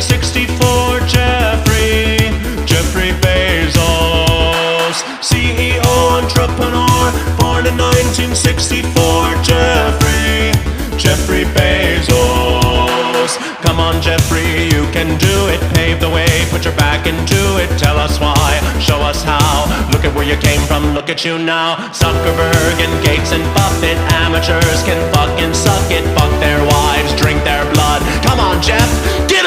1964, Jeffrey Bezos, CEO, entrepreneur, born in 1964, Jeffrey Bezos. Come on, Jeffrey, you can do it. Pave the way, put your back into it. Tell us why, show us how. Look at where you came from, look at you now. Zuckerberg and Gates and Buffett, amateurs can fucking suck it. Fuck their wives, drink their blood. Come on, Jeff, get